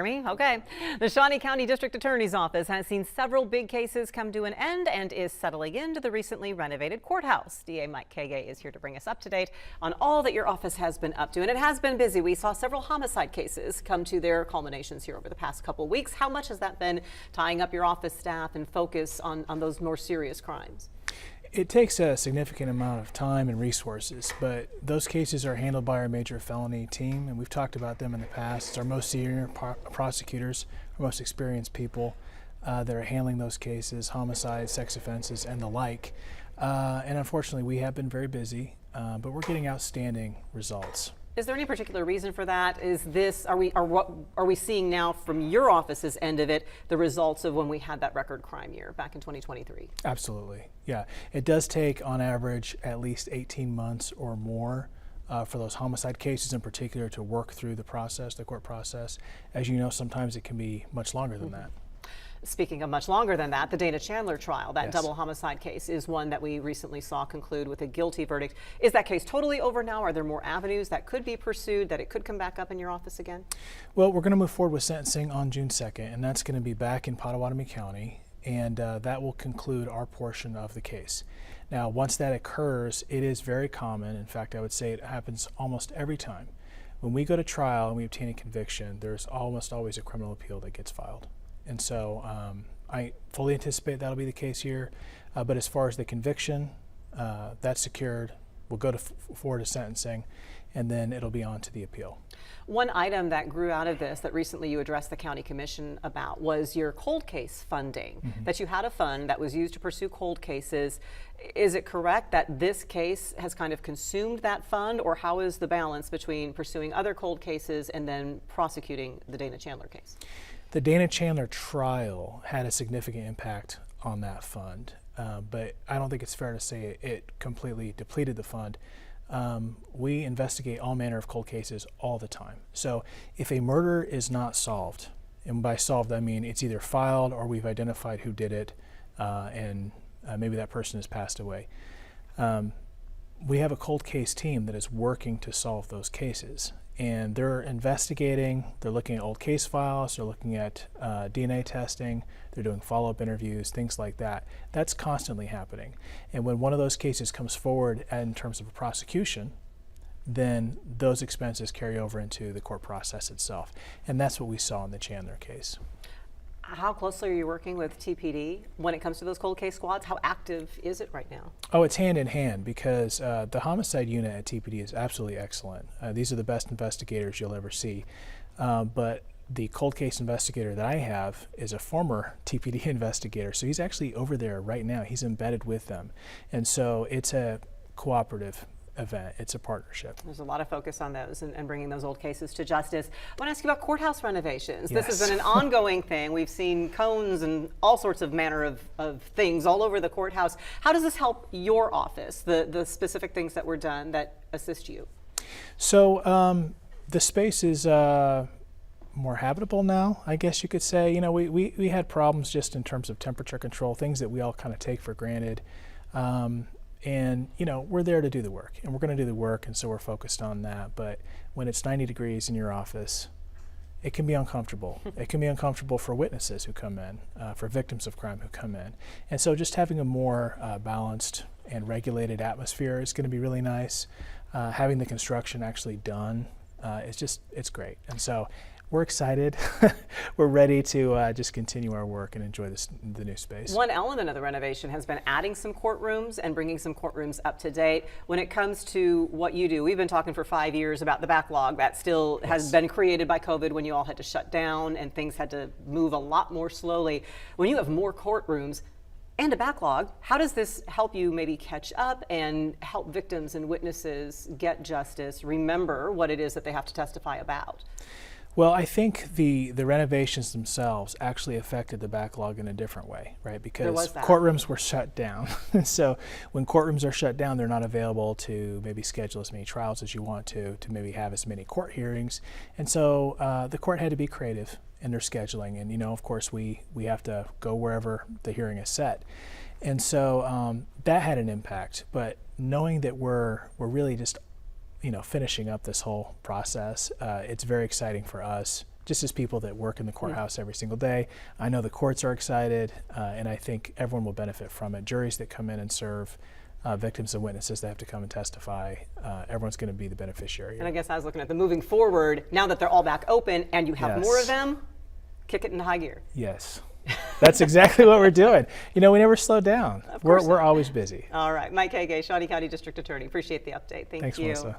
Okay. The Shawnee County District Attorney's Office has seen several big cases come to an end and is settling into the recently renovated courthouse. DA Mike Kage is here to bring us up to date on all that your office has been up to. And it has been busy. We saw several homicide cases come to their culminations here over the past couple weeks. How much has that been tying up your office staff and focus on those more serious crimes? It takes a significant amount of time and resources, but those cases are handled by our major felony team, and we've talked about them in the past. It's our most senior prosecutors, our most experienced people that are handling those cases, homicides, sex offenses, and the like. And unfortunately, we have been very busy, but we're getting outstanding results. Is there any particular reason for that? What are we seeing now from your office's end of it, the results of when we had that record crime year back in 2023? Absolutely, yeah. It does take on average at least 18 months or more for those homicide cases in particular to work through the process, the court process. As you know, sometimes it can be much longer than that. Speaking of much longer than that, the Dana Chandler trial, that Yes. double homicide case, is one that we recently saw conclude with a guilty verdict. Is that case totally over now? Are there more avenues that could be pursued, that it could come back up in your office again? Well, we're going to move forward with sentencing on June 2nd, and that's going to be back in Pottawatomie County, and that will conclude our portion of the case. Now, once that occurs, it is very common. In fact, I would say it happens almost every time. When we go to trial and we obtain a conviction, there's almost always a criminal appeal that gets filed. And so I fully anticipate that'll be the case here. But as far as the conviction, that's secured. We'll go forward to sentencing, and then it'll be on to the appeal. One item that grew out of this that recently you addressed the county commission about was your cold case funding, that you had a fund that was used to pursue cold cases. Is it correct that this case has kind of consumed that fund, or how is the balance between pursuing other cold cases and then prosecuting the Dana Chandler case? The Dana Chandler trial had a significant impact on that fund, but I don't think it's fair to say it completely depleted the fund. We investigate all manner of cold cases all the time. So if a murder is not solved, and by solved I mean it's either filed or we've identified who did it, and maybe that person has passed away, we have a cold case team that is working to solve those cases. And they're investigating, they're looking at old case files, they're looking at DNA testing, they're doing follow-up interviews, things like that. That's constantly happening. And when one of those cases comes forward in terms of a prosecution, then those expenses carry over into the court process itself. And that's what we saw in the Chandler case. How closely are you working with TPD when it comes to those cold case squads? How active is it right now? Oh, it's hand in hand, because the homicide unit at TPD is absolutely excellent. These are the best investigators you'll ever see. But the cold case investigator that I have is a former TPD investigator, so he's actually over there right now. He's embedded with them. And so it's a cooperative event. It's a partnership. There's a lot of focus on those and bringing those old cases to justice. I want to ask you about courthouse renovations. Yes. This has been an ongoing thing. We've seen cones and all sorts of manner of things all over the courthouse. How does this help your office, the specific things that were done that assist you? So the space is more habitable now, I guess you could say. You know, we had problems just in terms of temperature control, things that we all kind of take for granted. And, you know, we're there to do the work, and we're going to do the work, and so we're focused on that. But when it's 90 degrees in your office, it can be uncomfortable. It can be uncomfortable for witnesses who come in, for victims of crime who come in. And so just having a more balanced and regulated atmosphere is going to be really nice. Having the construction actually done, it's great. And so we're excited. We're ready to just continue our work and enjoy the new space. One element of the renovation has been adding some courtrooms and bringing some courtrooms up to date. When it comes to what you do, we've been talking for 5 years about the backlog that still has been created by COVID when you all had to shut down and things had to move a lot more slowly. When you have more courtrooms and a backlog, how does this help you maybe catch up and help victims and witnesses get justice, remember what it is that they have to testify about? Well, I think the renovations themselves actually affected the backlog in a different way, right? Because courtrooms were shut down. So when courtrooms are shut down, they're not available to maybe schedule as many trials as you want to maybe have as many court hearings. And so the court had to be creative in their scheduling. And, you know, of course, we have to go wherever the hearing is set. And so that had an impact. But knowing that we're really just finishing up this whole process, it's very exciting for us just as people that work in the courthouse every single day. I know the courts are excited, and I think everyone will benefit from it. Juries that come in and serve victims and witnesses that have to come and testify, everyone's going to be the beneficiary. And I guess I was looking at the moving forward, now that they're all back open and you have more of them, kick it into high gear. Yes. That's exactly what we're doing. You know, we never slow down. We're always busy. All right. Mike Hagay, Shawnee County District Attorney. Appreciate the update. Thank you. Thanks, Melissa.